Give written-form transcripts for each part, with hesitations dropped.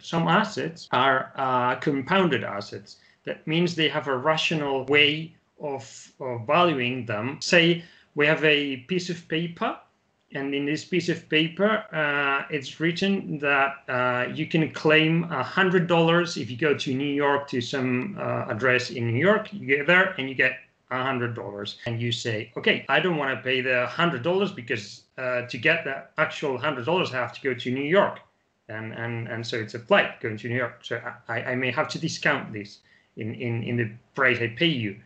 some assets are compounded assets. That means they have a rational way of valuing them. Say we have a piece of paper, and in this piece of paper, it's written that you can claim $100 if you go to New York to some address in New York. You get there and you get $100, and you say, okay, I don't want to pay the $100 because to get the actual $100, I have to go to New York, and so it's a flight going to New York. So I may have to discount this in the price I pay you.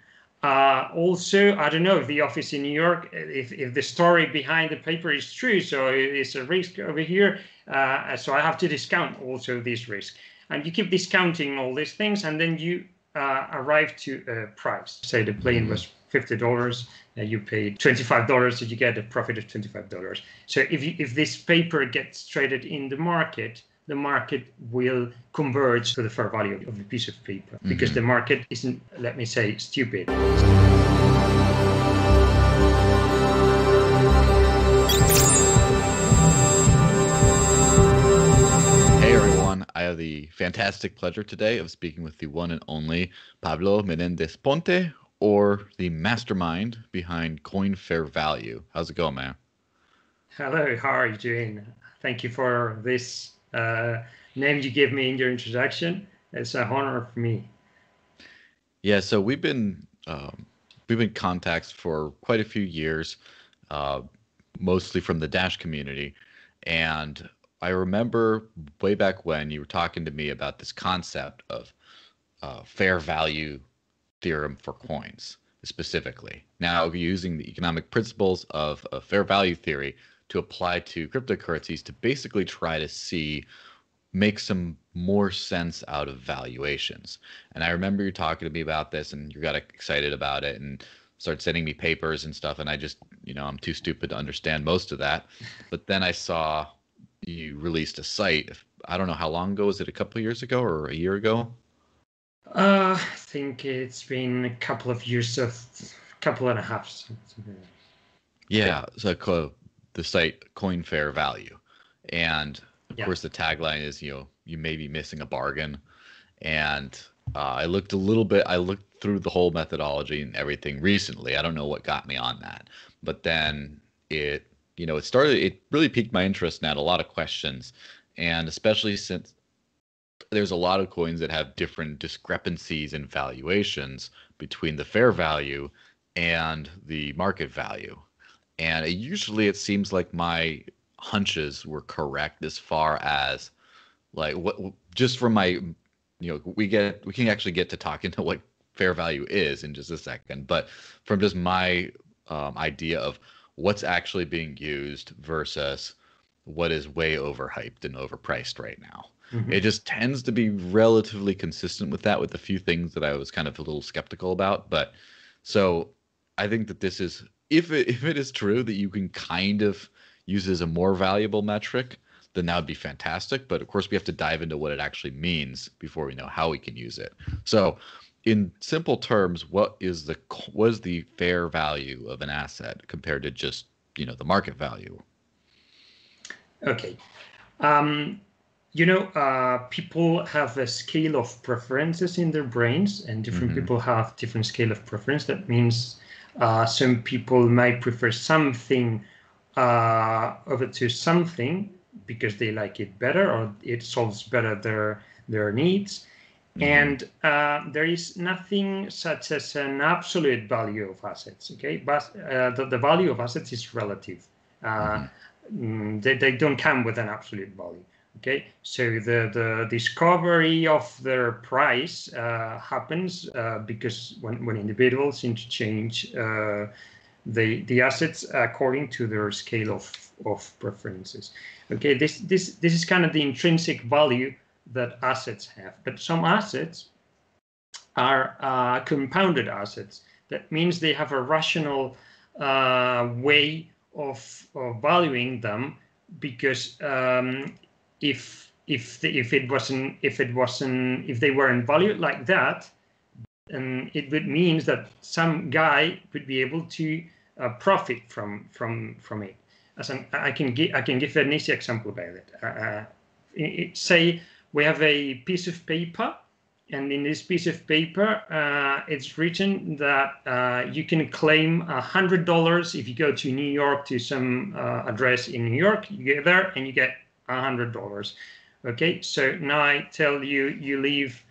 Also, I don't know if the office in New York, if the story behind the paper is true, so it's a risk over here, so I have to discount also this risk. And you keep discounting all these things, and then you arrive to a price. Say the plane was $50, you paid $25, so you get a profit of $25. So if this paper gets traded in the market will converge to the fair value of the piece of paper, because the market isn't, let me say, stupid. Hey everyone, I have the fantastic pleasure today of speaking with the one and only Pablo Menéndez-Ponte, or the mastermind behind CoinFairValue. How's it going, man? Hello, how are you doing? Thank you for this name you gave me in your introduction. It's an honor for me. Yeah, so we've been contacts for quite a few years, mostly from the Dash community, and I remember way back when you were talking to me about this concept of fair value theorem for coins specifically. Now, using the economic principles of fair value theory to apply to cryptocurrencies to basically try to make some more sense out of valuations. And I remember you talking to me about this, and you got excited about it and started sending me papers and stuff. And I just, I'm too stupid to understand most of that. But then I saw you released a site. I don't know how long ago. Was it a couple of years ago or a year ago? I think it's been a couple of years, a couple and a half. Yeah, so the site CoinFairValue, and of course the tagline is you may be missing a bargain. And I looked through the whole methodology and everything recently. I don't know what got me on that, but then it really piqued my interest and had a lot of questions, and especially since there's a lot of coins that have different discrepancies in valuations between the fair value and the market value. And usually it seems like my hunches were correct as far as like just from my, we can actually get to talk into what fair value is in just a second, but from just my idea of what's actually being used versus what is way overhyped and overpriced right now. It just tends to be relatively consistent with that, with a few things that I was kind of a little skeptical about. But so I think that this is, if it is true that you can kind of use it as a more valuable metric, then that would be fantastic. But of course, we have to dive into what it actually means before we know how we can use it. So in simple terms, what is the fair value of an asset compared to just, the market value? Okay. People have a scale of preferences in their brains, and different people have different scale of preference. That means some people might prefer something over to something because they like it better, or it solves better their needs. And there is nothing such as an absolute value of assets, okay? But the value of assets is relative. They don't come with an absolute value. Okay, so the discovery of their price happens because when individuals interchange the assets according to their scale of preferences. Okay, this is kind of the intrinsic value that assets have, but some assets are compounded assets. That means they have a rational way of valuing them, because if they weren't valued like that, it would mean that some guy would be able to profit from it. I can give an easy example about it. Say we have a piece of paper, and in this piece of paper, it's written that you can claim $100 if you go to New York to some address in New York. You get there and you get $100. Okay, so now I tell you, you live,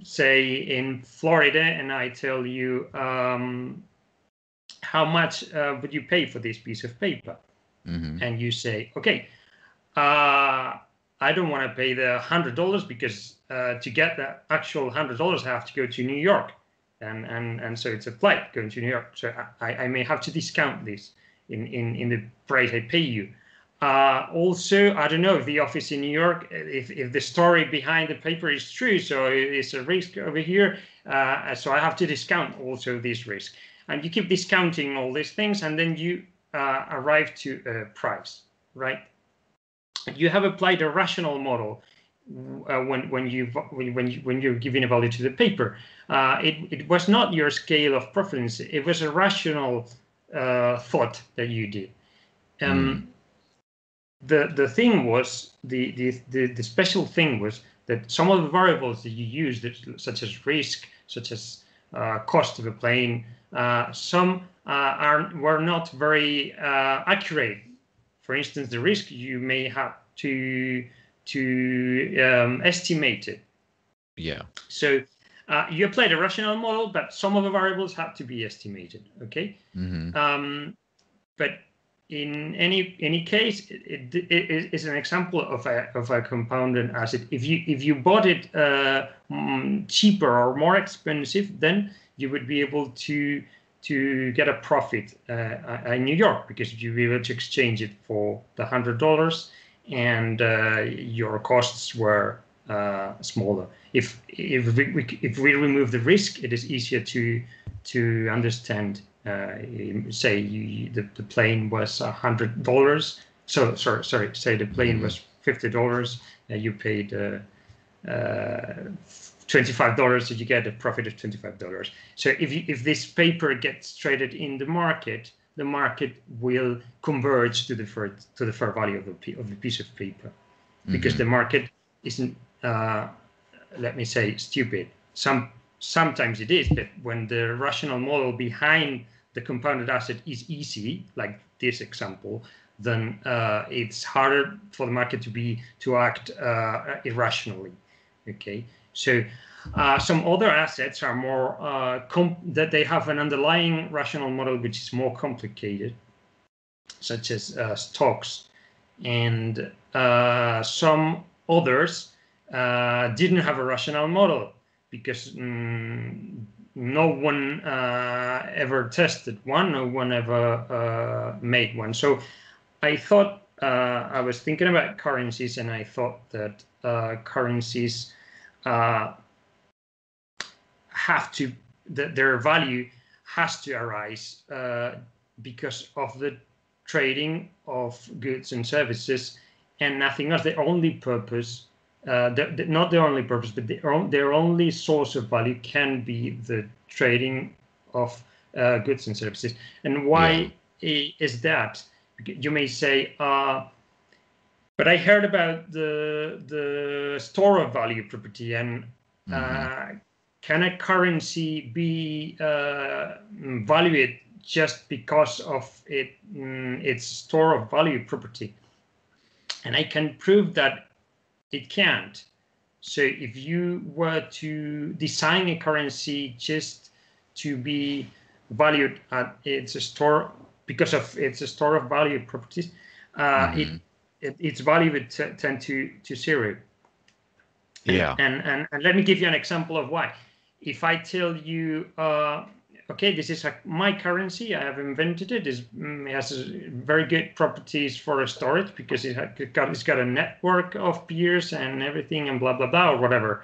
say, in Florida, and I tell you how much would you pay for this piece of paper? And you say, okay, I don't want to pay the $100 because to get the actual $100, I have to go to New York, and so it's a flight going to New York. So I may have to discount this in the price I pay you. Also, I don't know if the office in New York, if the story behind the paper is true, so it's a risk over here. So I have to discount also this risk, and you keep discounting all these things, and then you arrive to a price, right? You have applied a rational model when you're giving a value to the paper. It was not your scale of preference. It was a rational thought that you did. The thing was, the special thing was that some of the variables that you used, such as risk, such as cost of a plane, some were not very accurate. For instance, the risk, you may have to estimate it. Yeah. So you applied a rational model, but some of the variables have to be estimated. Okay. But in any case, it is an example of a compounded asset. If you bought it cheaper or more expensive, then you would be able to get a profit in New York, because you'll be able to exchange it for the $100, and your costs were smaller. If we remove the risk, it is easier to understand. Say the plane was $100. So sorry. Say the plane was $50. You paid $25, so you get a profit of $25. So if this paper gets traded in the market will converge to the fair value of the piece of paper, because the market isn't, let me say, stupid. Sometimes it is, but when the rational model behind the compounded asset is easy, like this example, then it's harder for the market to act irrationally. Okay, so some other assets are more that they have an underlying rational model which is more complicated, such as stocks, and some others didn't have a rational model because no one ever tested one, no one ever made one. So I thought, I was thinking about currencies, and I thought that currencies their value has to arise because of the trading of goods and services and nothing else. The only purpose, not the only purpose, but their only source of value can be the trading of goods and services. And why is that? You may say, but I heard about the store of value property, and can a currency be valued just because of its store of value property? And I can prove that it can't. So if you were to design a currency just to be valued at its store because of its store of value properties, its value would tend to zero. Yeah. And let me give you an example of why. If I tell you, okay, this is my currency, I have invented it. It has very good properties for storage because it's got a network of peers and everything and blah, blah, blah, or whatever.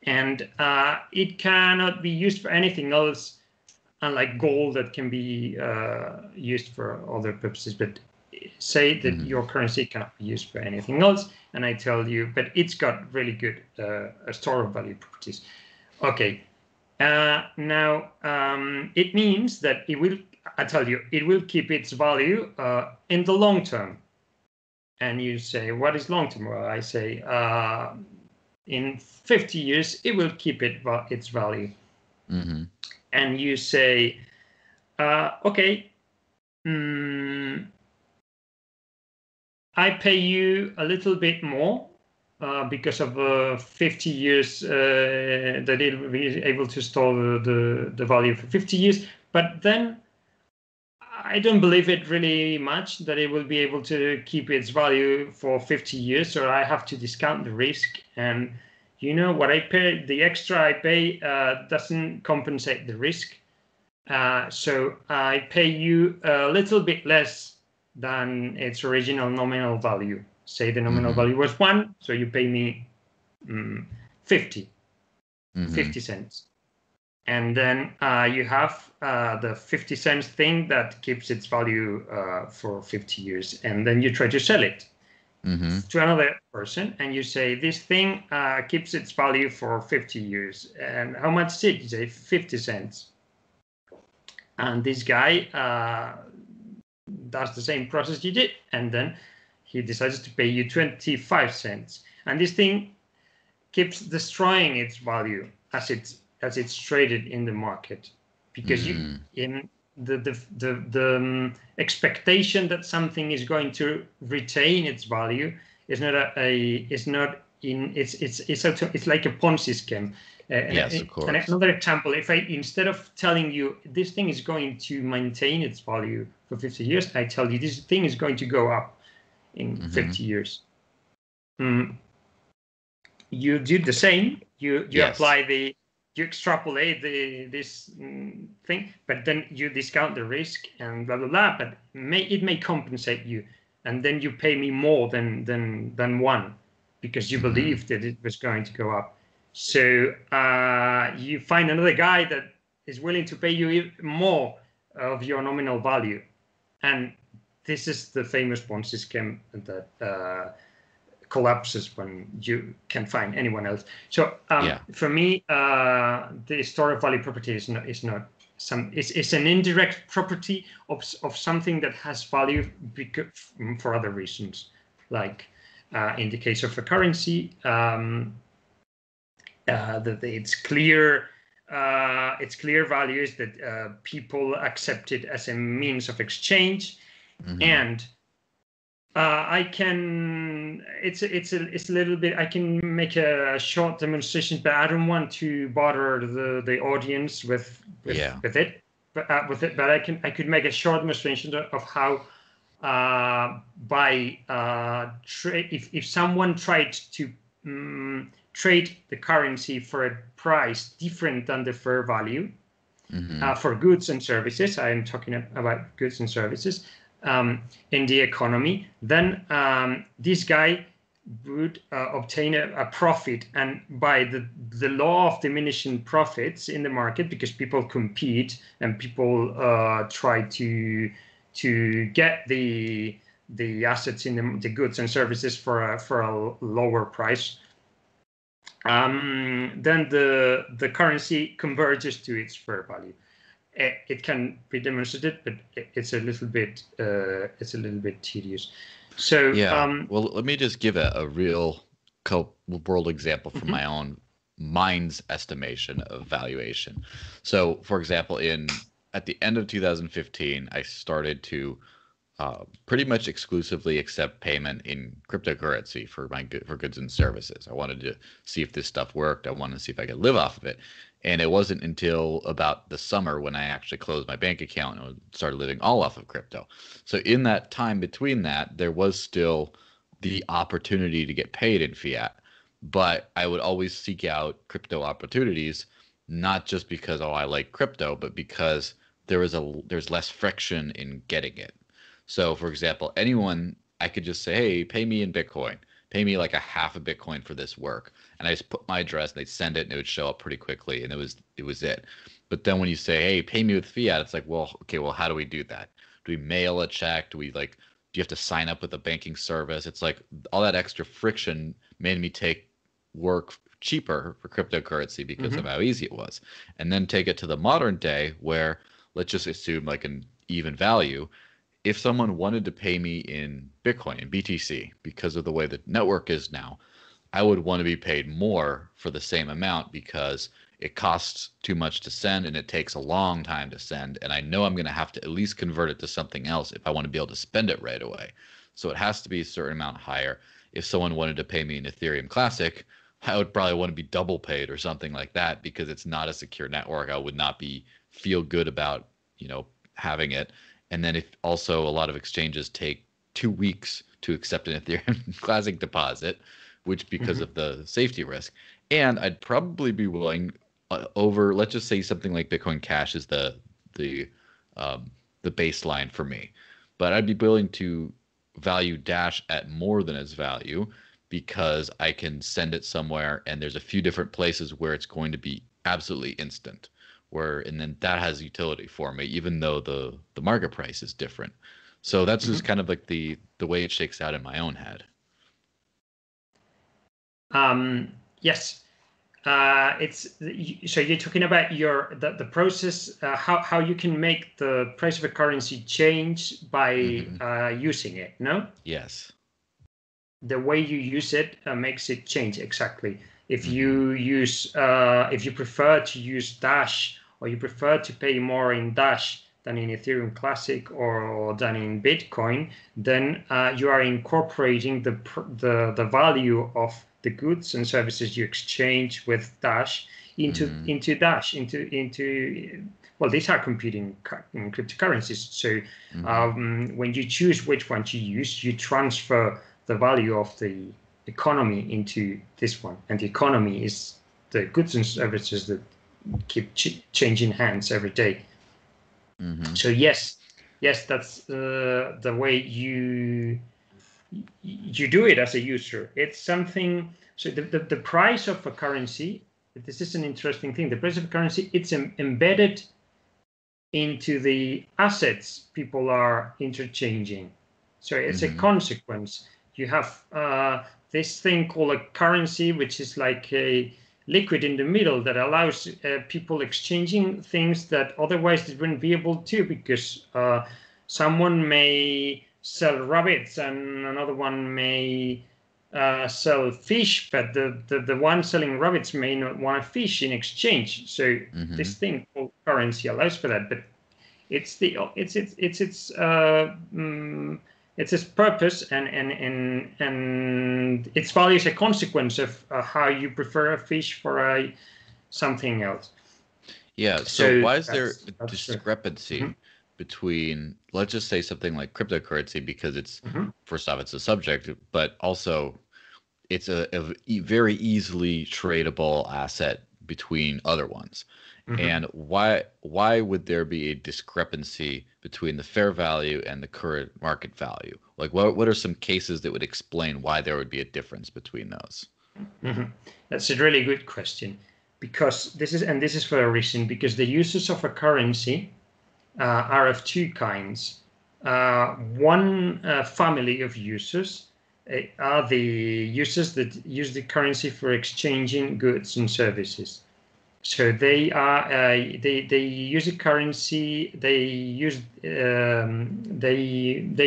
And it cannot be used for anything else, unlike gold that can be used for other purposes. But say that your currency cannot be used for anything else, and I tell you, but it's got really good store of value properties. Okay. Now, it means that it will, I tell you, it will keep its value in the long term. and you say, what is long-term? Well, I say, in 50 years, it will keep its value. Mm-hmm. And you say, okay, I pay you a little bit more because of 50 years that it will be able to store the value for 50 years. But then I don't believe it really much that it will be able to keep its value for 50 years. So I have to discount the risk. And you know what I pay, the extra I pay doesn't compensate the risk. So I pay you a little bit less than its original nominal value. Say the nominal value was 1, so you pay me 50 cents. And then you have the 50 cents thing that keeps its value for 50 years. And then you try to sell it to another person. And you say, this thing keeps its value for 50 years. And how much is it? You say 50 cents. And this guy does the same process you did, and then he decides to pay you 25 cents. And this thing keeps destroying its value as it's traded in the market, because you in the expectation that something is going to retain its value is not it's like a Ponzi scheme. Yes, of course. And another example, if I, instead of telling you this thing is going to maintain its value for 50 years, I tell you this thing is going to go up in 50 years. You do the same. You apply you extrapolate this thing, but then you discount the risk and blah blah blah. But it may compensate you, and then you pay me more than 1 because you believed that it was going to go up. So you find another guy that is willing to pay you more of your nominal value. And this is the famous Ponzi scheme that collapses when you can't find anyone else. So for me, the store of value property is not it's an indirect property of something that has value for other reasons, like in the case of a currency. That its clear values that people accept it as a means of exchange, and I can it's a little bit. I can make a short demonstration, but I don't want to bother the audience with it. But I could make a short demonstration of how if someone tried to trade the currency for a price different than the fair value for goods and services. I am talking about goods and services in the economy. Then this guy would obtain a profit, and by the law of diminishing profits in the market, because people compete and people try to get the assets in the goods and services for a lower price. Then the currency converges to its fair value. It can be demonstrated, but it's a little bit tedious. So well, let me just give a real world example from my own mind's estimation of valuation. So, for example, at the end of 2015, I started to pretty much exclusively accept payment in cryptocurrency for goods and services. I wanted to see if this stuff worked. I wanted to see if I could live off of it. And it wasn't until about the summer when I actually closed my bank account and started living all off of crypto. So in that time between that, there was still the opportunity to get paid in fiat, but I would always seek out crypto opportunities, not just because, I like crypto, but because there's less friction in getting it. So, for example, I could just say, hey, pay me in Bitcoin. Pay me like a half a Bitcoin for this work. And I just put my address, and they'd send it, and it would show up pretty quickly, and it was it. But then when you say, hey, pay me with fiat, it's like, well, okay, how do we do that? Do we mail a check? Do you have to sign up with a banking service? It's like all that extra friction made me take work cheaper for cryptocurrency because of how easy it was. And then take it to the modern day where, let's just assume like an even value. if someone wanted to pay me in Bitcoin, in BTC, because of the way the network is now, I would want to be paid more for the same amount because it costs too much to send and it takes a long time to send. And I know I'm going to have to at least convert it to something else if I want to be able to spend it right away. So it has to be a certain amount higher. If someone wanted to pay me in Ethereum Classic, I would probably want to be double paid or something like that because it's not a secure network. I would not feel good about, having it. And then if also a lot of exchanges take 2 weeks to accept an Ethereum Classic deposit, which because of the safety risk. And I'd probably be willing over, let's just say something like Bitcoin Cash is the baseline for me, but I'd be willing to value Dash at more than its value because I can send it somewhere and there's a few different places where it's going to be absolutely instant, and then that has utility for me, even though the market price is different. So that's just kind of like the way it shakes out in my own head. Yes, so you're talking about the process, how you can make the price of a currency change by using it, no? Yes. The way you use it makes it change, exactly. If you if you prefer to use Dash, or you prefer to pay more in Dash than in Ethereum Classic or than in Bitcoin, then you are incorporating the value of the goods and services you exchange with Dash into Dash, well, these are computing cryptocurrencies. So when you choose which one to use, you transfer the value of the economy into this one, and the economy is the goods and services that keep changing hands every day. So yes, that's the way you do it as a user. It's something. So the price of a currency. This is an interesting thing. The price of a currency, it's embedded into the assets people are interchanging. So it's a consequence. You have this thing called a currency, which is like a liquid in the middle that allows people exchanging things that otherwise they wouldn't be able to, because someone may sell rabbits and another one may sell fish, but the one selling rabbits may not want a fish in exchange. So this thing called currency allows for that, but it's its purpose and its value is a consequence of how you prefer a fish for something else. Yeah. So why is there a discrepancy between, let's just say something like cryptocurrency, because it's first off, it's a subject, but also it's a very easily tradable asset between other ones. And why would there be a discrepancy between the fair value and the current market value? Like, what are some cases that would explain why there would be a difference between those? That's a really good question, because this is for a reason, because the users of a currency are of two kinds. One family of users are the users that use the currency for exchanging goods and services. So they use a currency. They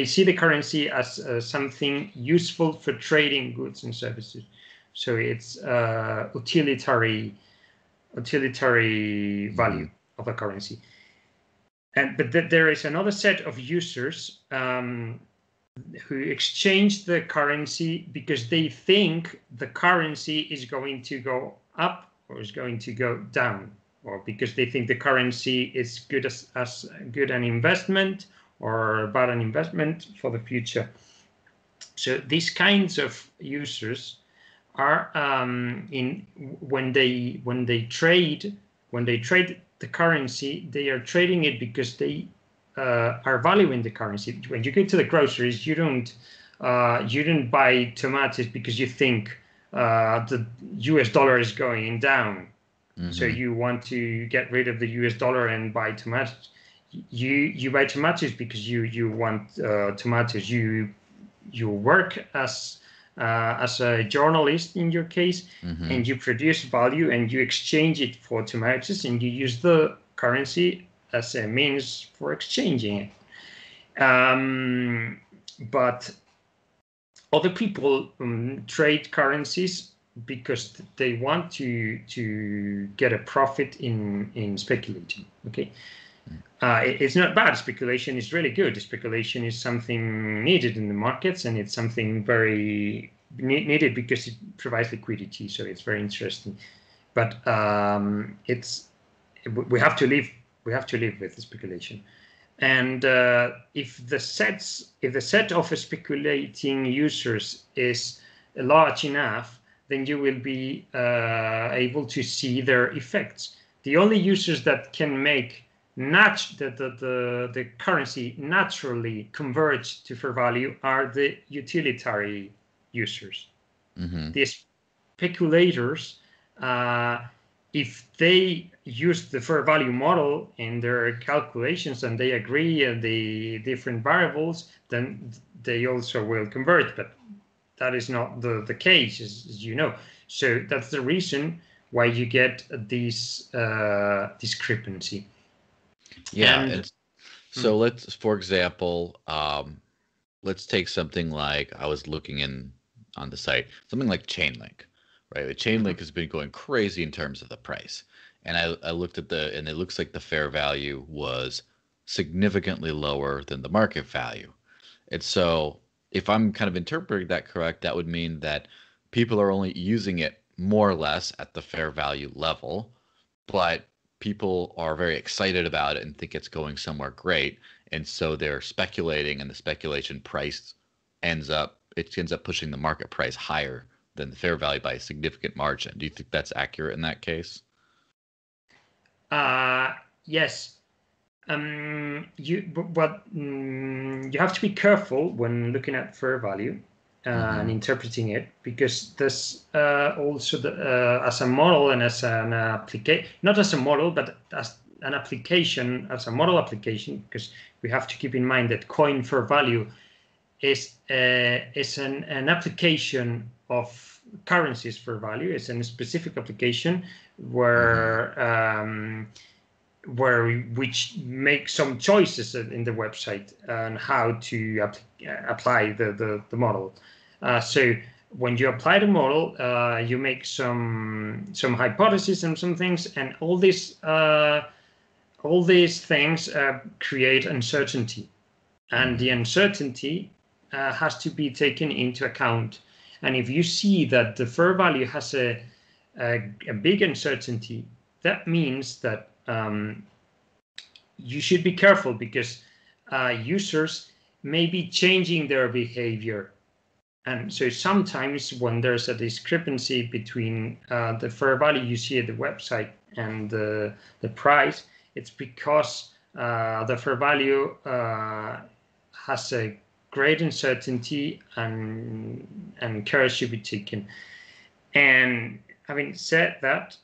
see the currency as something useful for trading goods and services. So it's utilitary value of a currency. But there is another set of users who exchange the currency because they think the currency is going to go up or is going to go down, or because they think the currency is good as good an investment or bad an investment for the future. So these kinds of users are when they trade the currency, they are trading it because they are valuing the currency. When you go to the groceries, you don't buy tomatoes because you think the US dollar is going down. So you want to get rid of the US dollar and buy tomatoes. You buy tomatoes because you want tomatoes. You work as a journalist in your case, and you produce value and you exchange it for tomatoes, and you use the currency as a means for exchanging it. But other people trade currencies because they want to get a profit in speculating. Okay, it's not bad. Speculation is really good. Speculation is something needed in the markets, and it's something very needed because it provides liquidity. So it's very interesting. But we have to live with the speculation. And if the set of speculating users is large enough, then you will be able to see their effects. The only users that can make the currency naturally converge to fair value are the utilitarian users. Mm-hmm. The speculators, if they use the fair value model in their calculations and they agree on the different variables, then they also will convert. But that is not the case, as you know. So that's the reason why you get this discrepancy. Yeah. And so let's, for example, let's take something like, I was looking on the site, something like Chainlink. Right, the Chainlink has been going crazy in terms of the price, and I looked at and it looks like the fair value was significantly lower than the market value. And so, if I'm kind of interpreting that correct, that would mean that people are only using it more or less at the fair value level, but people are very excited about it and think it's going somewhere great, and so they're speculating, and the speculation price ends up pushing the market price higher than the fair value by a significant margin. Do you think that's accurate in that case? Yes. You have to be careful when looking at fair value and interpreting it, because there's also as a model and as an application, not as a model, but as an application, as a model application, because we have to keep in mind that CoinFairValue is an application of currencies fair value. It's a specific application which make some choices in the website on how to apply the model. So when you apply the model, you make some hypotheses and some things, and all these things create uncertainty, and the uncertainty has to be taken into account. And if you see that the fair value has a big uncertainty, that means that you should be careful, because users may be changing their behavior. And so sometimes when there's a discrepancy between the fair value you see at the website and the price, it's because the fair value has a great uncertainty, and care should be taken. And having said that,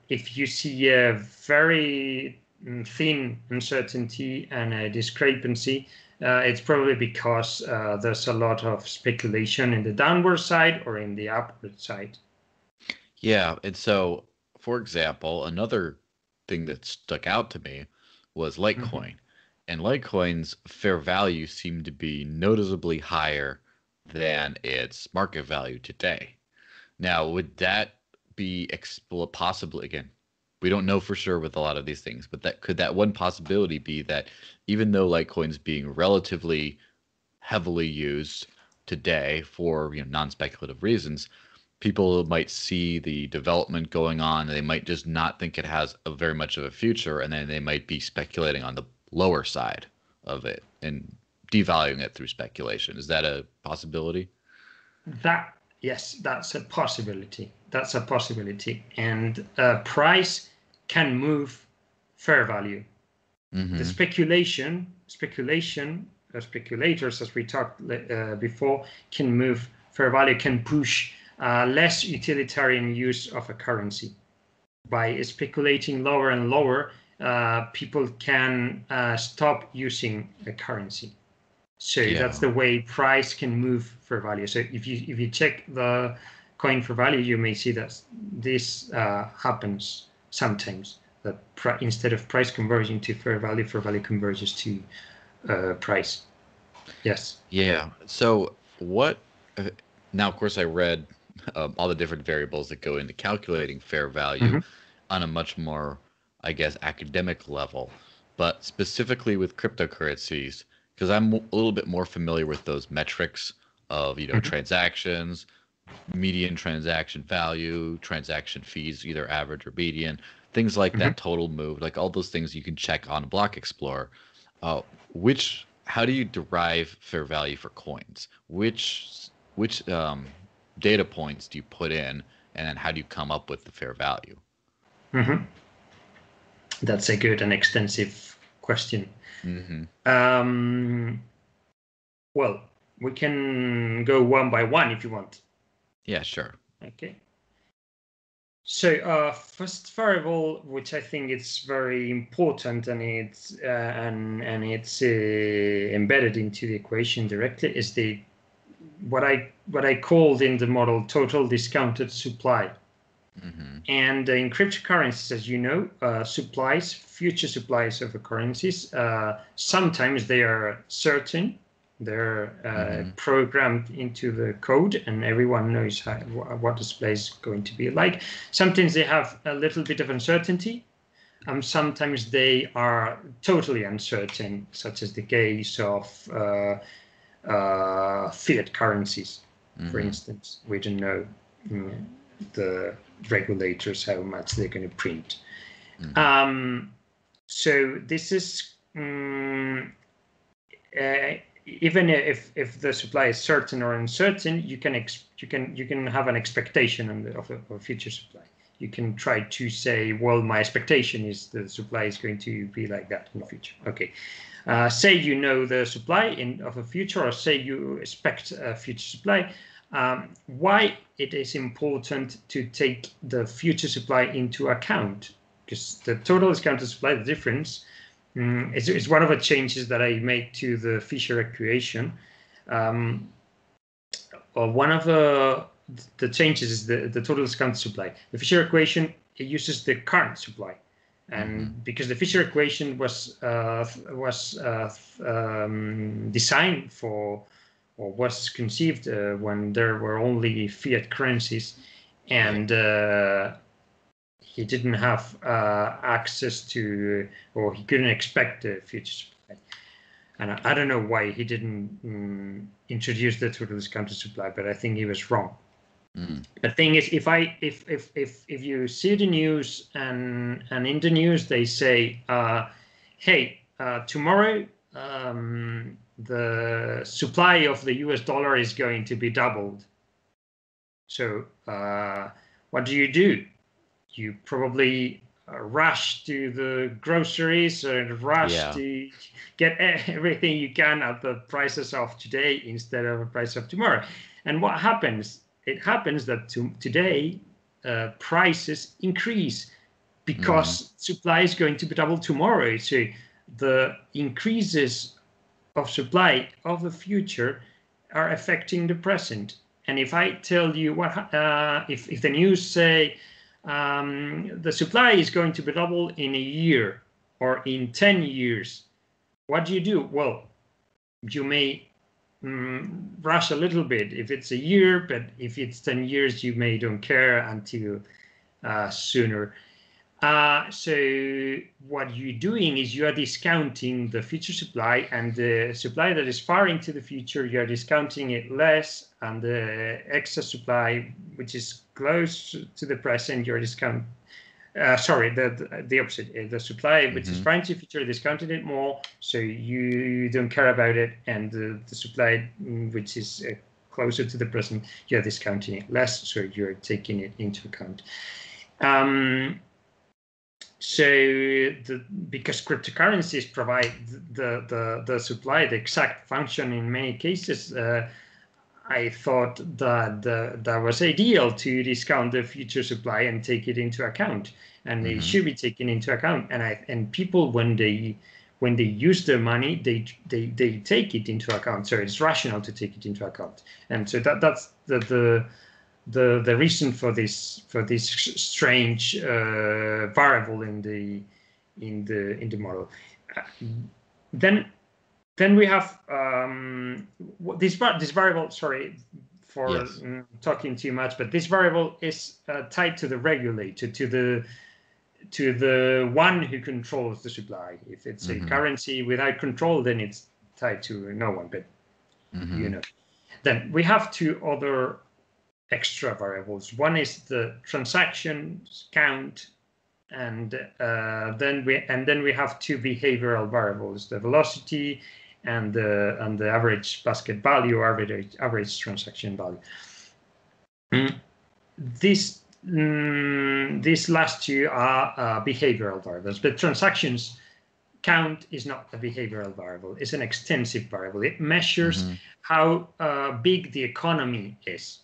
if you see a very thin uncertainty and a discrepancy, it's probably because there's a lot of speculation in the downward side or in the upward side. Yeah, and so, for example, another thing that stuck out to me was Litecoin. And Litecoin's fair value seemed to be noticeably higher than its market value today. Now, would that be possibly, again, we don't know for sure with a lot of these things, but could that one possibility be that even though Litecoin's being relatively heavily used today for non-speculative reasons, people might see the development going on, and they might just not think it has very much of a future, and then they might be speculating on the lower side of it and devaluing it through speculation. Is that a possibility? Yes, that's a possibility. That's a possibility. And price can move fair value. The speculators, as we talked before, can move fair value, can push less utilitarian use of a currency. By speculating lower and lower, people can stop using a currency. So that's the way price can move fair value. So if you check the CoinFairValue, you may see that this happens sometimes. that instead of price converging to fair value converges to price. Yes. Yeah. So what? Now, of course, I read all the different variables that go into calculating fair value on a much more, I guess, academic level, but specifically with cryptocurrencies, because I'm a little bit more familiar with those metrics of, transactions, median transaction value, transaction fees, either average or median, things like that, total move, like all those things you can check on Block Explorer. How do you derive fair value for coins? Which data points do you put in, and then how do you come up with the fair value? That's a good and extensive question. Well, we can go one by one if you want. Yeah, sure. Okay. So first variable, which I think is very important, and it's embedded into the equation directly, is the what I called in the model total discounted supply. And in cryptocurrencies, as you know, future supplies of the currencies, sometimes they are certain. They're programmed into the code, and everyone knows what the supply is going to be like. Sometimes they have a little bit of uncertainty. Sometimes they are totally uncertain, such as the case of fiat currencies, for instance. We don't know the regulators how much they're going to print. So this is even if the supply is certain or uncertain, you can have an expectation of a future supply. You can try to say, well, my expectation is the supply is going to be like that in the future. Okay. Say you know the supply of a future, or say you expect a future supply. Why it is important to take the future supply into account? Because the total discounted supply, the difference, is one of the changes that I made to the Fisher equation. One of the changes is the total discounted supply. The Fisher equation, it uses the current supply. And because the Fisher equation was designed for, or was conceived when there were only fiat currencies, and he didn't have access to, or he couldn't expect the future supply. And I don't know why he didn't introduce the total discounted supply, but I think he was wrong. The thing is, if you see the news and in the news they say, hey, tomorrow the supply of the US dollar is going to be doubled. So what do? You probably rush to the groceries and rush to get everything you can at the prices of today instead of the price of tomorrow. And what happens? It happens that today prices increase because supply is going to be doubled tomorrow. So the increases of supply of the future are affecting the present. And if I tell you what, if the news say the supply is going to be doubled in a year or in 10 years, what do? Well, you may rush a little bit if it's a year, but if it's 10 years, you may don't care until sooner. So what you're doing is you are discounting the future supply, and the supply that is far into the future, you are discounting it less, and the excess supply, which is close to the present, you're discounting. The opposite. The supply, which is far into the future, discounting it more, so you don't care about it, and the supply, which is closer to the present, you're discounting it less, so you're taking it into account. Because cryptocurrencies provide the supply, the exact function in many cases, I thought that that was ideal to discount the future supply and take it into account, and it should be taken into account. And people, when they use their money, they take it into account. So it's rational to take it into account. And so that's the the reason for this strange variable in the model. Then we have this variable. Sorry for talking too much, but this variable is tied to the regulator, to the one who controls the supply. If it's a currency without control, then it's tied to no one. But you know, then we have two other extra variables. One is the transactions count, and then we have two behavioral variables: the velocity and the average basket value, average transaction value. These last two are behavioral variables, but transactions count is not a behavioral variable. It's an extensive variable. It measures how big the economy is,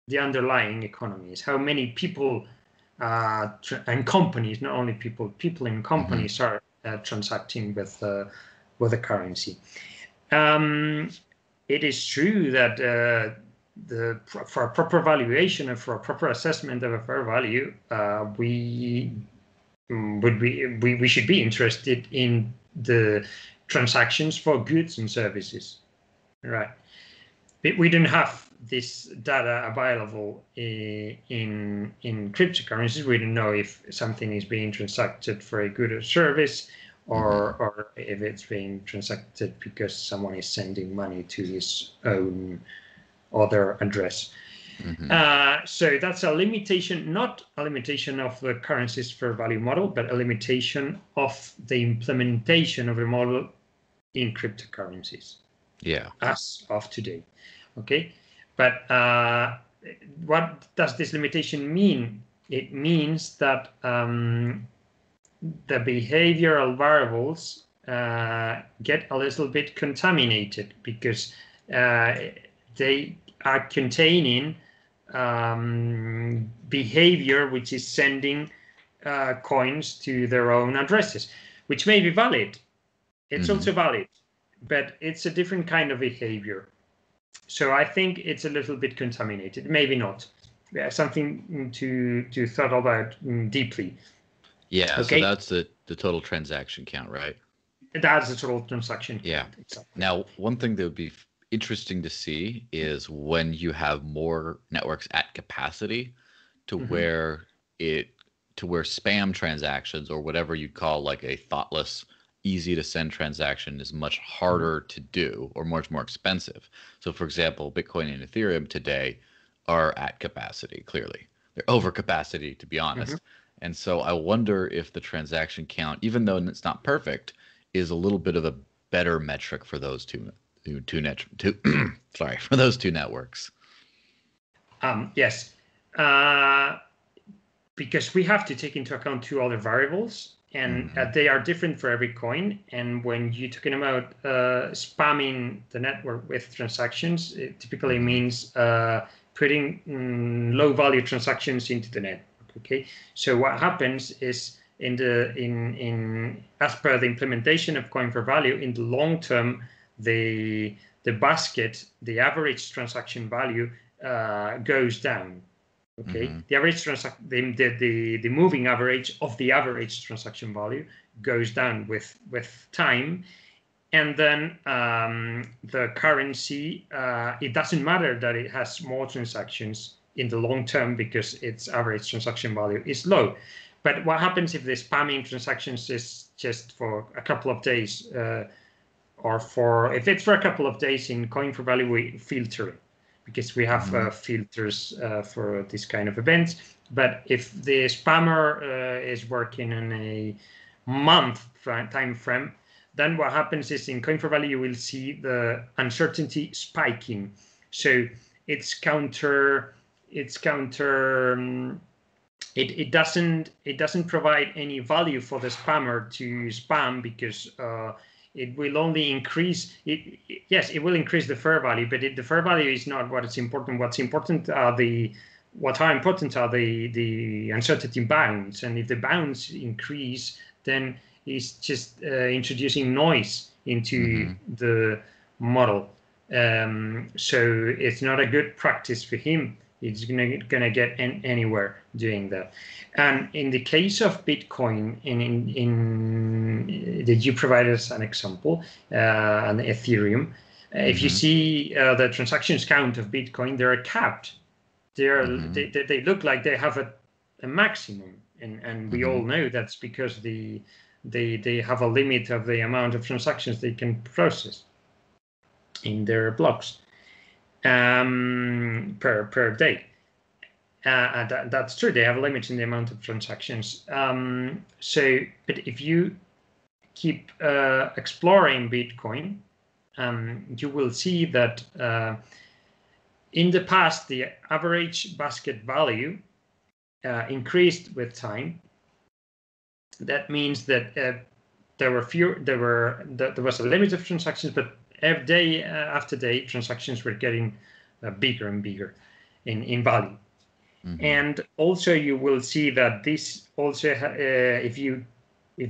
the underlying economy is, how many people and companies, not only people in companies are transacting with the currency. It is true that for a proper valuation and for a proper assessment of a fair value, we should be interested in the transactions for goods and services, right? We don't have this data available in cryptocurrencies. We don't know if something is being transacted for a good or service, or if it's being transacted because someone is sending money to his own other address. So that's a limitation, not a limitation of the currency's fair value model, but a limitation of the implementation of the model in cryptocurrencies. Yeah. As of today. Okay. But what does this limitation mean? It means that the behavioral variables get a little bit contaminated because they are containing behavior which is sending coins to their own addresses, which may be valid. It's also valid, but it's a different kind of behavior. So I think it's a little bit contaminated. Maybe not. Yeah, something to thought about deeply. Yeah. Okay. So that's the total transaction count, right? That's the total transaction count. Yeah. Exactly. Now, one thing that would be interesting to see is when you have more networks at capacity to where spam transactions or whatever you call like a thoughtless, easy to send transaction is much harder to do or much more expensive. So for example, Bitcoin and Ethereum today are at capacity. Clearly they're over capacity, to be honest. And so I wonder if the transaction count, even though it's not perfect, is a little bit of a better metric for those two networks. Yes, because we have to take into account two other variables, and they are different for every coin. And when you're talking about spamming the network with transactions, it typically means putting low value transactions into the network. Okay, so what happens is as per the implementation of CoinFairValue, in the long term, the basket, the average transaction value goes down. Okay, the average the moving average of the average transaction value goes down with time, and then the currency, it doesn't matter that it has more transactions in the long term because its average transaction value is low. But what happens if the spamming transactions is just for a couple of days, or if it's for a couple of days in CoinFairValue, we filter it because we have filters for this kind of events. But if the spammer is working in a month time frame, then what happens is in CoinFairValue you will see the uncertainty spiking. So it doesn't provide any value for the spammer to spam because it will only increase it. Yes, it will increase the fair value, but the fair value is not what is important. What's important are the uncertainty bounds, and if the bounds increase, then it's just introducing noise into the model. So it's not a good practice for him it's gonna get anywhere doing that. And in the case of Bitcoin, in that you provided as an example, and Ethereum, if you see the transactions count of Bitcoin, they're capped. They look like they have a maximum, and we all know that's because they have a limit of the amount of transactions they can process in their blocks per day. That's true. They have limits in the amount of transactions. But if you keep exploring Bitcoin, you will see that in the past, the average basket value increased with time. That means that there was a limit of transactions, but every day after day, transactions were getting bigger and bigger in value. And also, you will see that this also, if you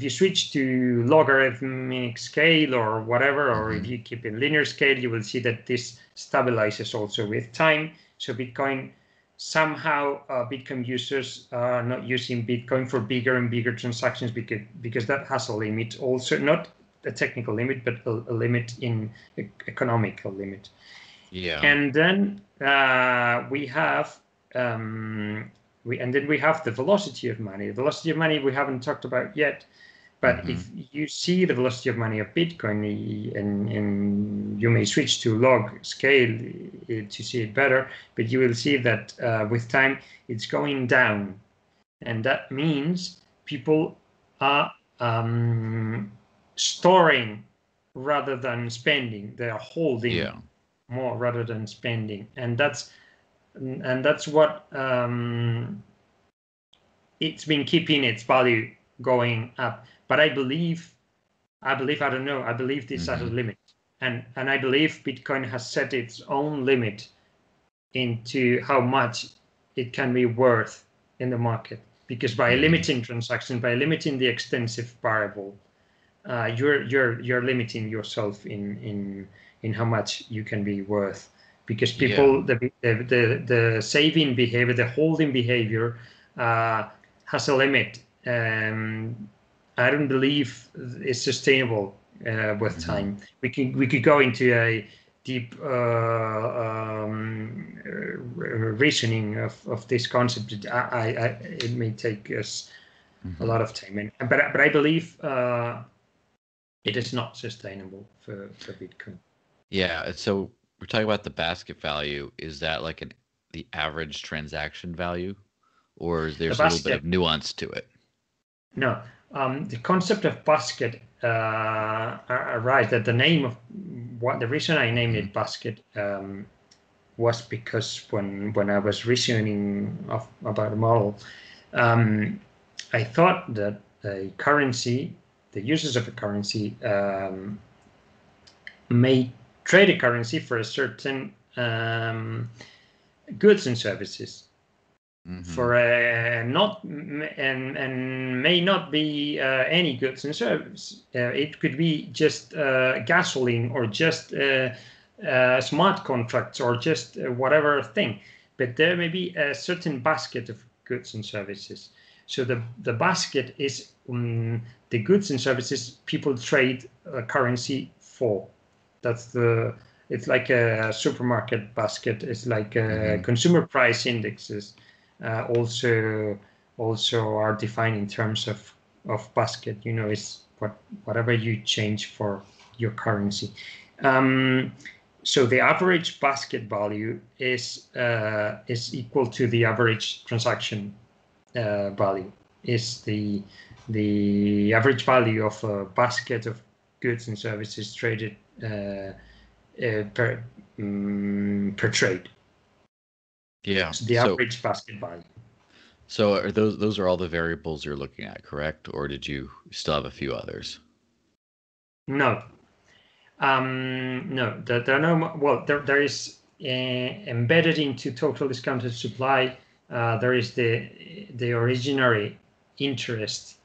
switch to logarithmic scale or whatever, or if you keep in linear scale, you will see that this stabilizes also with time. So Bitcoin, somehow Bitcoin users are not using Bitcoin for bigger and bigger transactions because that has a limit also, not a technical limit, but a limit in economical limit. Yeah. And then we have we have the velocity of money. The velocity of money we haven't talked about yet, but if you see the velocity of money of Bitcoin, and you may switch to log scale to see it better, but you will see that with time it's going down, and that means people are storing rather than spending. They are holding more rather than spending, and that's what it's been keeping its value going up. But I believe I don't know, I believe this has a limit, and I believe Bitcoin has set its own limit into how much it can be worth in the market, because by limiting transactions, by limiting the extensive variable, you're limiting yourself in how much you can be worth, because people the saving behavior, the holding behavior has a limit. I don't believe it's sustainable with time. We could go into a deep reasoning of this concept. It may take us a lot of time, but I believe it is not sustainable for Bitcoin. Yeah, so we're talking about the basket value. Is that like the average transaction value, or is there a little bit of nuance to it? No, the concept of basket, right? That the name of the reason I named it basket was because when I was reasoning about a model, I thought that a currency, the users of a currency, may trade a currency for a certain goods and services. For not and may not be any goods and services. It could be just gasoline, or just smart contracts, or just whatever thing. But there may be a certain basket of goods and services. So the basket is the goods and services people trade a currency for. It's like a supermarket basket. It's like consumer price indexes. Also are defined in terms of basket. Is whatever you change for your currency. So the average basket value is equal to the average transaction value. Is the average value of a basket of goods and services traded per trade. Yeah. So the average basket value. So are those are all the variables you're looking at, correct? Or did you still have a few others? No. No, there are no. Well, there is embedded into total discounted supply. There is the originary interest.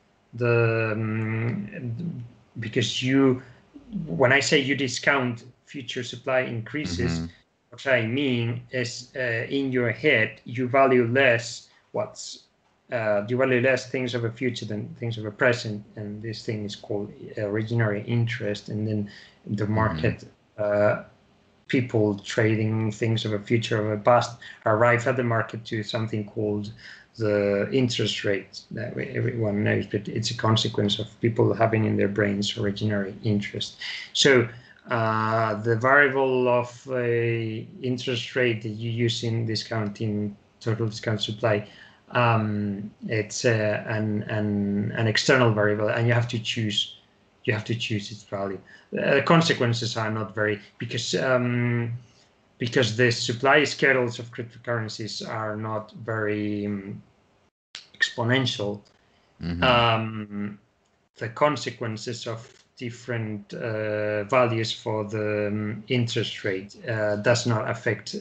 Because when I say you discount future supply increases, what I mean is in your head, you value less you value less things of a future than things of a present, and this thing is called originary interest. And then the market, people trading things of a future of a past arrive at the market to something called the interest rate that everyone knows, but it's a consequence of people having in their brains originary interest. So the variable of interest rate that you use in discounting total discount supply, it's an external variable, and you have to choose its value. The consequences are not very, because the supply schedules of cryptocurrencies are not very exponential. The consequences of different values for the interest rate does not affect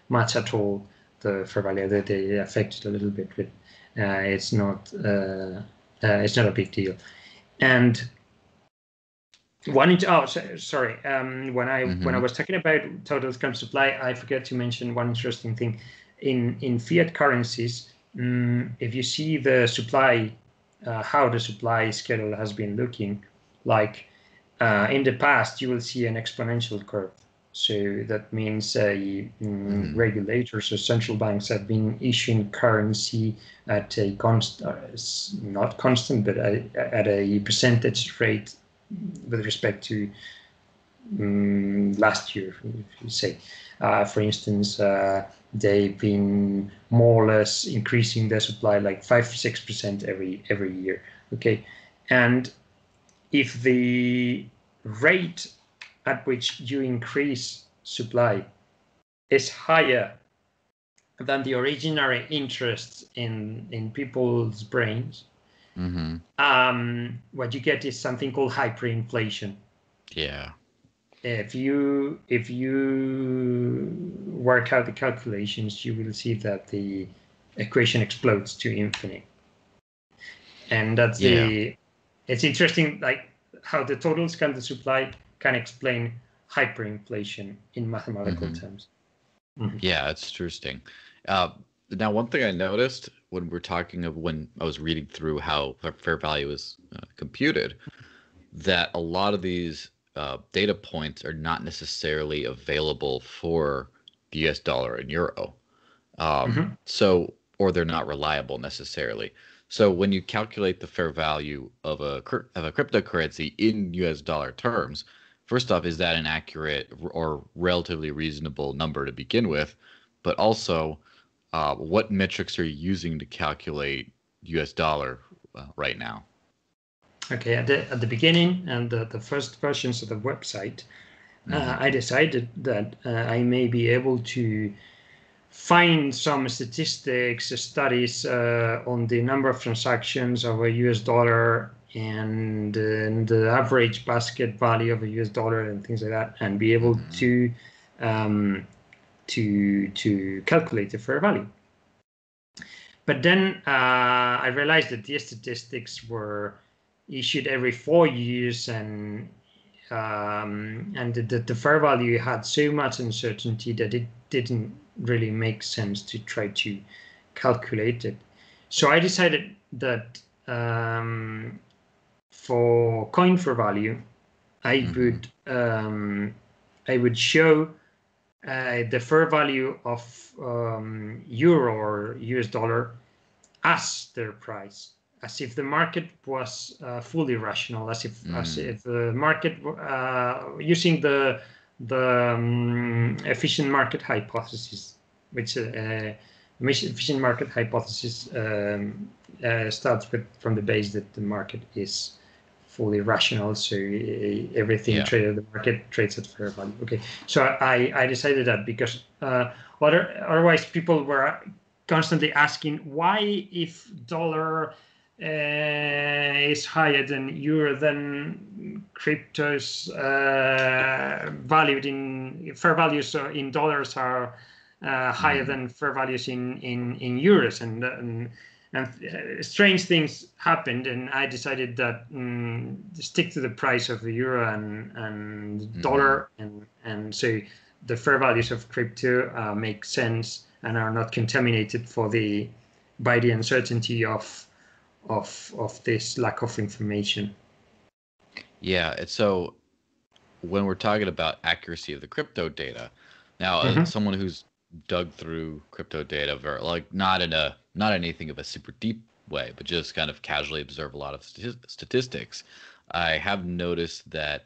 much at all the fair value. They affect it a little bit, but it's not a big deal. And when I was talking about total discount supply, I forgot to mention one interesting thing. In fiat currencies, if you see the supply, how the supply schedule has been looking, like in the past, you will see an exponential curve. So that means regulators or central banks have been issuing currency at a not constant, but at a percentage rate with respect to last year, if you say. For instance, they've been more or less increasing their supply like 5-6% every year. Okay, and if the rate at which you increase supply is higher than the originary interest in people's brains, what you get is something called hyperinflation. Yeah. If you work out the calculations, you will see that the equation explodes to infinite. And that's it's interesting, like how the total discounted supply can explain hyperinflation in mathematical terms. Yeah, it's interesting. Now, one thing I noticed when when I was reading through how fair value is computed, that a lot of these data points are not necessarily available for the US dollar and euro. Or they're not reliable necessarily. So when you calculate the fair value of a cryptocurrency in US dollar terms, first off, is that an accurate or relatively reasonable number to begin with? But also, what metrics are you using to calculate US dollar right now? Okay, at the beginning and the first versions of the website, I decided that I may be able to find some statistics, studies on the number of transactions of a US dollar and the average basket value of a US dollar and things like that, and be able to calculate the fair value. But then I realized that these statistics were issued every 4 years, and the fair value had so much uncertainty that it didn't really make sense to try to calculate it. So I decided that for CoinFairValue, I would show the fair value of euro or US dollar as their price, as if the market was fully rational, as if the market using the efficient market hypothesis, which efficient market hypothesis starts from the base that the market is fully rational, so everything traded the market trades at fair value. Okay, so I decided that because otherwise people were constantly asking why, if dollar is higher than euro, then cryptos valued in fair values in dollars are higher than fair values in euros, and strange things happened, and I decided that stick to the price of the euro and dollar, and so the fair values of crypto make sense and are not contaminated by the uncertainty of this lack of information. Yeah, and so when we're talking about accuracy of the crypto data, now someone who's dug through crypto data, like not anything of a super deep way, but just kind of casually observe a lot of statistics, I have noticed that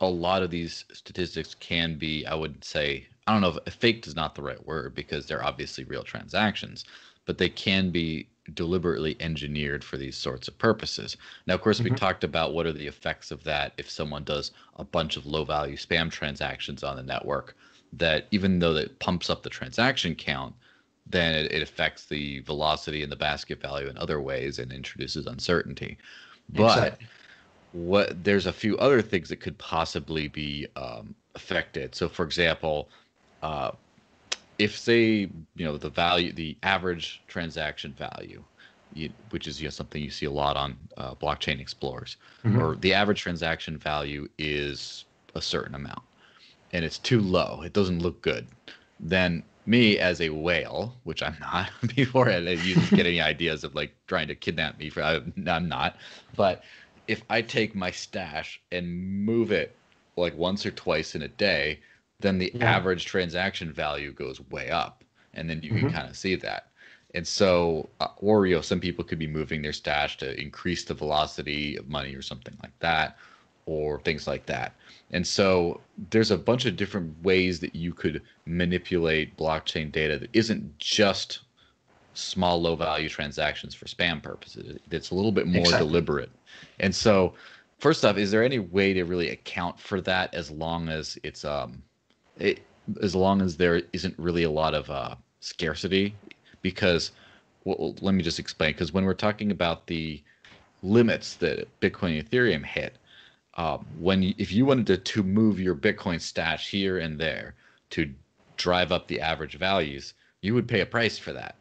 a lot of these statistics can be, I would say, I don't know if faked is not the right word because they're obviously real transactions, but they can be deliberately engineered for these sorts of purposes. Now, of course, we talked about what are the effects of that if someone does a bunch of low value spam transactions on the network, that even though that pumps up the transaction count, then it affects the velocity and the basket value in other ways and introduces uncertainty. But there's a few other things that could possibly be affected. So, for example, if say the average transaction value, which is something you see a lot on blockchain explorers, or the average transaction value is a certain amount, and it's too low, it doesn't look good, then me as a whale, which I'm not, before you just get any ideas of like trying to kidnap me, I'm not, but if I take my stash and move it like once or twice in a day, then the average transaction value goes way up, and then you can kind of see that. And so, or some people could be moving their stash to increase the velocity of money or something like that, or things like that. And so there's a bunch of different ways that you could manipulate blockchain data that isn't just small low value transactions for spam purposes. It's a little bit more deliberate. And so first off, is there any way to really account for that as long as it's as long as there isn't really a lot of scarcity? Because let me just explain, because when we're talking about the limits that Bitcoin and Ethereum hit, if you wanted to move your Bitcoin stash here and there to drive up the average values, you would pay a price for that.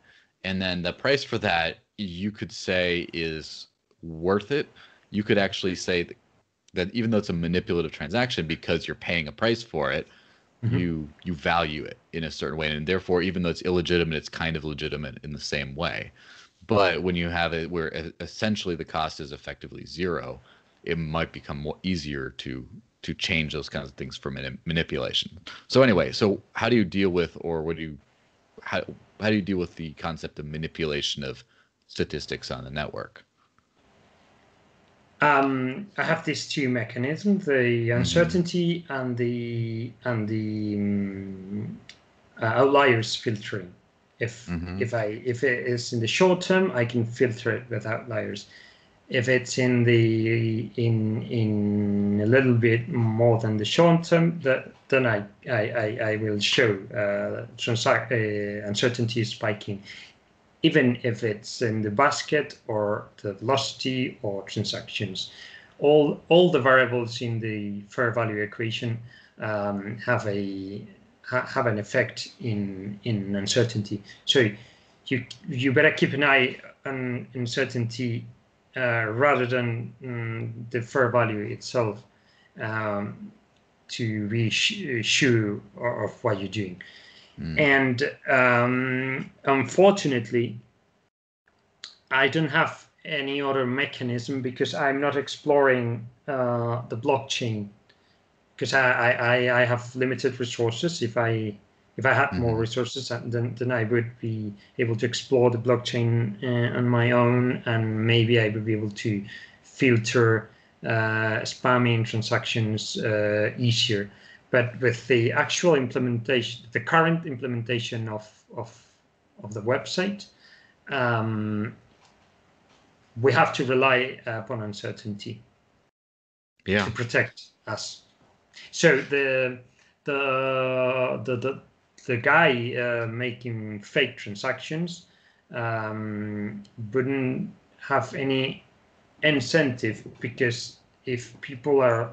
And then the price for that, you could say, is worth it. You could actually say that even though it's a manipulative transaction, because you're paying a price for it, you value it in a certain way. And therefore, even though it's illegitimate, it's kind of legitimate in the same way. But when you have it where essentially the cost is effectively zero, it might become more easier to change those kinds of things for manipulation. So anyway, so how do you deal with, or how do you deal with the concept of manipulation of statistics on the network? I have these two mechanisms: the uncertainty and the outliers filtering. If it is in the short term, I can filter it with outliers. If it's in a little bit more than the short term, then I will show uncertainty spiking, even if it's in the basket or the velocity or transactions. All the variables in the fair value equation have an effect in uncertainty. So you better keep an eye on uncertainty rather than the fair value itself, to be sure of what you're doing. And unfortunately, I don't have any other mechanism because I'm not exploring the blockchain, because I have limited resources. If I had more resources, then I would be able to explore the blockchain on my own, and maybe I would be able to filter spamming transactions easier. But with the actual implementation, the current implementation of the website, we have to rely upon uncertainty to protect us. So the guy making fake transactions wouldn't have any incentive, because if people are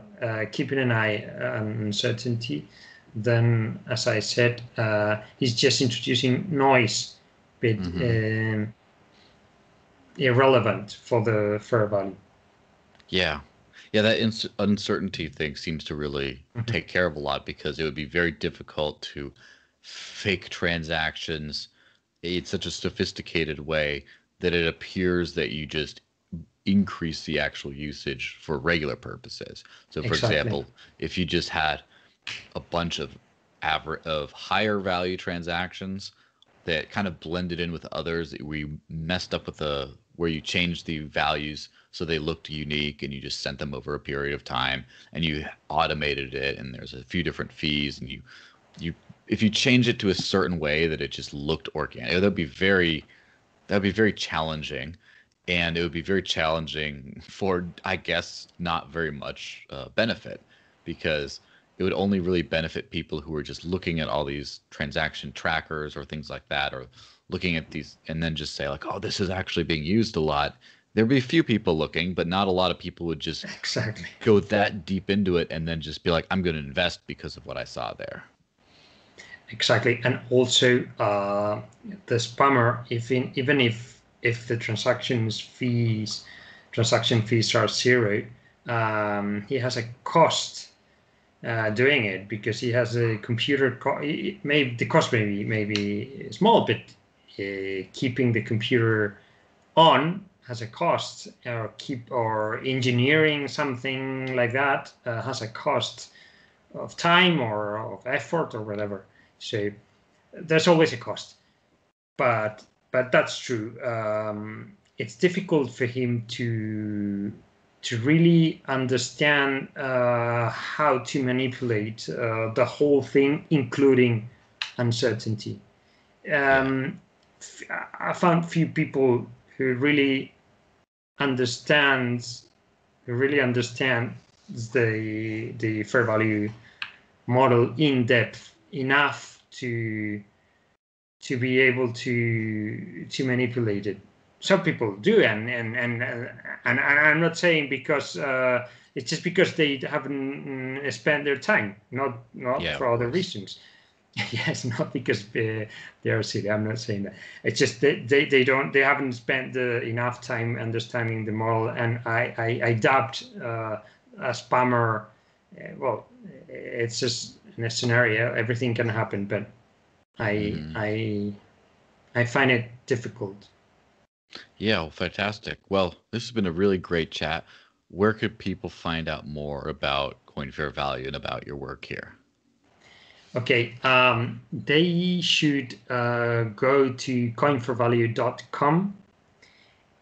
keeping an eye on uncertainty, then, as I said, he's just introducing noise, but irrelevant for the fair value. Yeah. Yeah, that uncertainty thing seems to really Mhm. take care of a lot because it would be very difficult to fake transactions. It's such a sophisticated way that it appears that you just increase the actual usage for regular purposes. So, for Exactly. example, if you just had a bunch of higher value transactions that kind of blended in with others, we messed up with the where you changed the values so they looked unique and you just sent them over a period of time and you automated it and there's a few different fees and you if you change it to a certain way that it just looked organic, that'd be very challenging, and it would be very challenging for, I guess, not very much benefit, because it would only really benefit people who are just looking at all these transaction trackers or things like that, or looking at these and then just say like, oh, this is actually being used a lot. There'd be a few people looking, but not a lot of people would just Exactly. go that deep into it and then just be like, I'm going to invest because of what I saw there. Exactly. And also the spammer, even if the transaction fees are zero, he has a cost doing it because he has a computer. Maybe the cost maybe small, but keeping the computer on has a cost, or engineering something like that has a cost of time or of effort or whatever. So there's always a cost, but that's true. It's difficult for him to really understand how to manipulate the whole thing, including uncertainty. Yeah. I found few people who really understands the fair value model in depth enough to be able to manipulate it. Some people do, and I'm not saying because it's just because they haven't spent their time, not Yeah, of for other course. reasons. Yes, not because they are silly. I'm not saying that. It's just that they haven't spent enough time understanding the model. And I doubt a spammer. Well, it's just in a scenario, everything can happen, but I Hmm. I I find it difficult. Yeah, well, fantastic. Well, this has been a really great chat. Where could people find out more about CoinFairValue and about your work here? Okay, they should go to coinforvalue.com,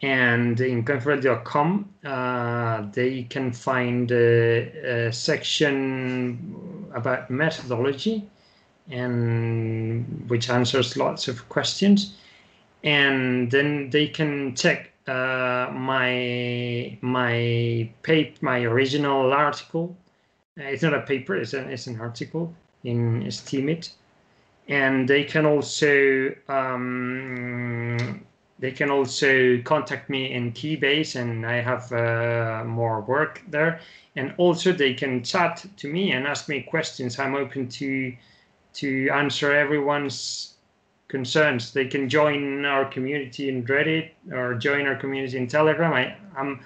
and in coinforvalue.com they can find a section about methodology, and which answers lots of questions. And then they can check my original article. It's not a paper; it's an article in Steemit. And they can also contact me in Keybase, and I have more work there. And also they can chat to me and ask me questions. I'm open to answer everyone's concerns. They can join our community in Reddit or join our community in Telegram. I'm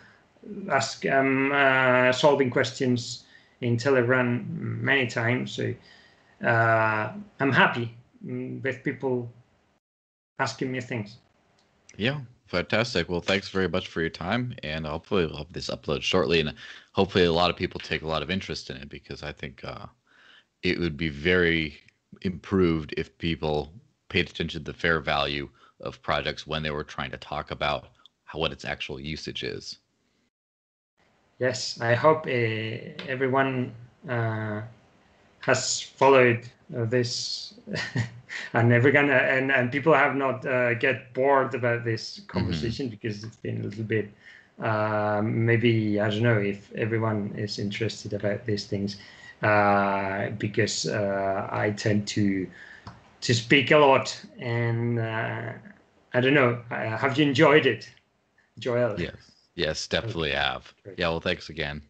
solving questions in Telegram many times. So I'm happy with people asking me things. Yeah, fantastic. Well, thanks very much for your time, and hopefully we'll have this upload shortly, and hopefully a lot of people take a lot of interest in it because I think it would be very improved if people paid attention to the fair value of projects when they were trying to talk about what its actual usage is. Yes, I hope everyone has followed this and everyone and people have not get bored about this Hmm. conversation, because it's been a little bit maybe I don't know if everyone is interested about these things, because I tend to speak a lot, and I don't know. Have you enjoyed it, Joel? Yes. Yes, Okay, definitely have. great. Yeah, well, thanks again.